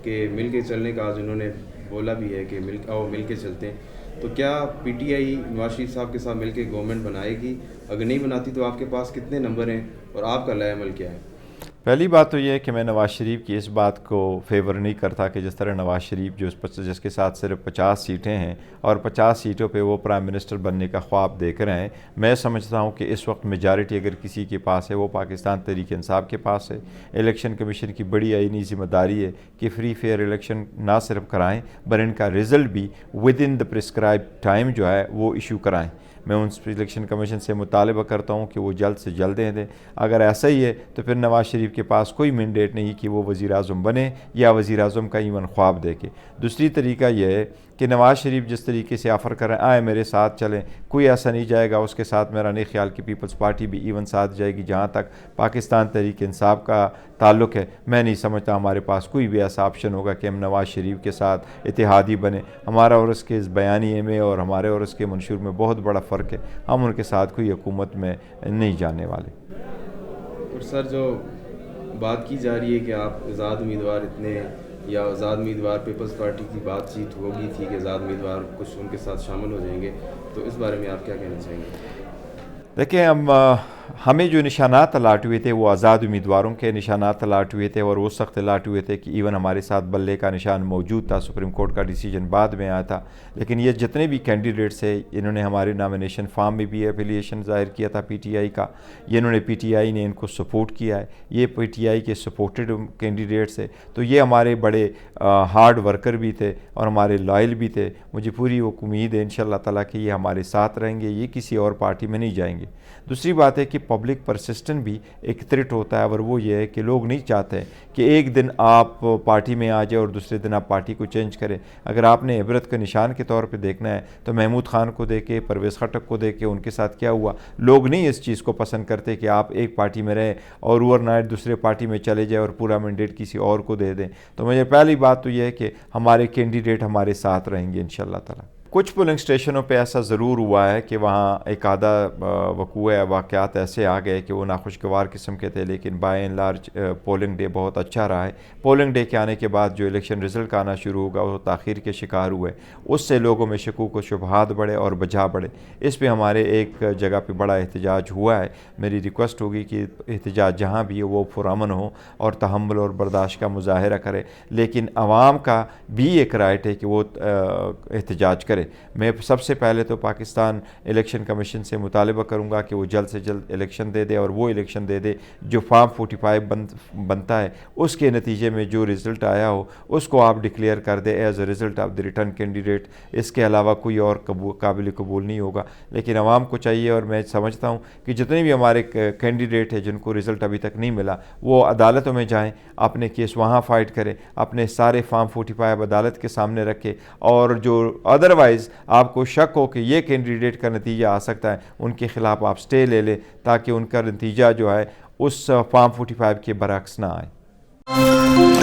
کہ مل کے چلنے کا آج انہوں نے بولا بھی ہے کہ مل کے چلتے ہیں، تو کیا P T I Nawaz Sharif صاحب کے ساتھ مل کے گورنمنٹ بنائے گی؟ اگر نہیں بناتی تو آپ کے پاس کتنے نمبر ہیں اور آپ کا لائے عمل کیا ہے؟ پہلی بات تو یہ ہے کہ میں نواز شریف کی اس بات کو فیور نہیں کرتا کہ جس طرح نواز شریف جس کے ساتھ صرف 50 سیٹیں ہیں اور 50 سیٹوں پہ وہ پرائم منسٹر بننے کا خواب دیکھ رہے ہیں. میں سمجھتا ہوں کہ اس وقت میجارٹی اگر کسی کے پاس ہے وہ پاکستان تحریک انصاف کے پاس ہے. الیکشن کمیشن کی بڑی آئینی ذمہ داری ہے کہ فری فیئر الیکشن نہ صرف کرائیں بل ان کا رزلٹ بھی with in the prescribe time جو ہے وہ ایشو کرائیں. میں ان الیکشن کمیشن سے مطالبہ کرتا ہوں کہ وہ جلد سے جلد دیں. اگر ایسا ہی ہے تو پھر نواز شریف کے پاس کوئی مینڈیٹ نہیں کہ وہ وزیر اعظم بنے یا وزیر اعظم کا ایون خواب دیکھے. دوسری طریقہ یہ ہے کہ نواز شریف جس طریقے سے آفر کریں آئے میرے ساتھ چلیں، کوئی ایسا نہیں جائے گا اس کے ساتھ. میرا نہیں خیال کہ پیپلز پارٹی بھی ایون ساتھ جائے گی. جہاں تک پاکستان تحریک انصاف کا تعلق ہے میں نہیں سمجھتا ہمارے پاس کوئی بھی ایسا آپشن ہوگا کہ ہم نواز شریف کے ساتھ اتحادی بنے. ہمارا اور اس کے اس بیانیے میں اور ہمارے اور اس کے منشور میں بہت بڑا فرق ہے. ہم ان کے ساتھ کوئی حکومت میں نہیں جانے والے. اور سر جو بات کی جا رہی ہے کہ آپ آزاد امیدوار یا آزاد امیدوار پیپلز پارٹی کی بات چیت ہوگی تھی کہ آزاد امیدوار کچھ ان کے ساتھ شامل ہو جائیں گے، تو اس بارے میں آپ کیا کہنا چاہیں گے؟ دیکھیں ہمیں جو نشانات الاٹ ہوئے تھے وہ آزاد امیدواروں کے نشانات الاٹ ہوئے تھے اور وہ سخت الاٹ ہوئے تھے کہ ایون ہمارے ساتھ بلے کا نشان موجود تھا. سپریم کورٹ کا ڈیسیجن بعد میں آیا تھا. لیکن یہ جتنے بھی کینڈیڈیٹس ہیں انہوں نے ہمارے نامینیشن فارم میں بھی ایفیلیشن ظاہر کیا تھا پی ٹی آئی کا. یہ انہوں نے پی ٹی آئی نے ان کو سپورٹ کیا ہے. یہ پی ٹی آئی کے سپورٹڈ کینڈیڈیٹس ہیں. تو یہ ہمارے بڑے ہارڈ ورکر بھی تھے اور ہمارے لائل بھی تھے. مجھے پوری امید ہے انشاءاللہ تعالیٰ کہ یہ ہمارے ساتھ رہیں گے، یہ کسی اور پارٹی میں نہیں جائیں گے. دوسری بات ہے کہ پبلک پرسسٹن بھی ایک تھریٹ ہوتا ہے، اور وہ یہ ہے کہ لوگ نہیں چاہتے کہ ایک دن آپ پارٹی میں آ جائے اور دوسرے دن آپ پارٹی کو چینج کریں. اگر آپ نے عبرت کے نشان کے طور پہ دیکھنا ہے تو محمود خان کو دیکھے، پرویز خٹک کو دیکھے، ان کے ساتھ کیا ہوا. لوگ نہیں اس چیز کو پسند کرتے کہ آپ ایک پارٹی میں رہیں اور اوور نائٹ دوسرے پارٹی میں چلے جائے اور پورا مینڈیٹ کسی اور کو دے دیں. تو مجھے پہلی بات تو یہ ہے کہ ہمارے کینڈیڈیٹ ہمارے ساتھ رہیں گے انشاءاللہ تعالیٰ. کچھ پولنگ اسٹیشنوں پہ ایسا ضرور ہوا ہے کہ وہاں ایک آدھا واقعات ایسے آ گئے کہ وہ ناخوشگوار قسم کے تھے، لیکن by and large polling day بہت اچھا رہا ہے. پولنگ ڈے کے آنے کے بعد جو الیکشن رزلٹ کا آنا شروع ہوگا وہ تاخیر کے شکار ہوئے، اس سے لوگوں میں شکوک و شبہات بڑھے اور بجا بڑھے. اس پہ ہمارے ایک جگہ پہ بڑا احتجاج ہوا ہے. میری ریکویسٹ ہوگی کہ احتجاج جہاں بھی ہو وہ پرامن ہو اور تحمل اور برداشت کا مظاہرہ کرے، لیکن عوام کا بھی ایک رائٹ ہے کہ وہ احتجاج کرے. میں سب سے پہلے تو پاکستان الیکشن کمیشن سے مطالبہ کروں گا کہ وہ جلد سے جلد الیکشن دے دے، اور وہ الیکشن دے دے جو فارم 45 بنتا ہے اس کے نتیجے میں جو رزلٹ آیا ہو اس کو آپ ڈکلیئر کر دے as a result of the return candidate. اس کے علاوہ کوئی اور قابل قبول نہیں ہوگا. لیکن عوام کو چاہیے، اور میں سمجھتا ہوں کہ جتنے بھی ہمارے کینڈیڈیٹ ہیں جن کو رزلٹ ابھی تک نہیں ملا وہ عدالتوں میں جائیں، اپنے کیس وہاں فائٹ کریں، اپنے سارے فارم 45 عدالت کے سامنے رکھے، اور جو ادروائز آپ کو شک ہو کہ یہ کینڈیڈیٹ کا نتیجہ آ سکتا ہے ان کے خلاف آپ سٹے لے لیں تاکہ ان کا نتیجہ جو ہے اس فارم 45 کے برعکس نہ آئے.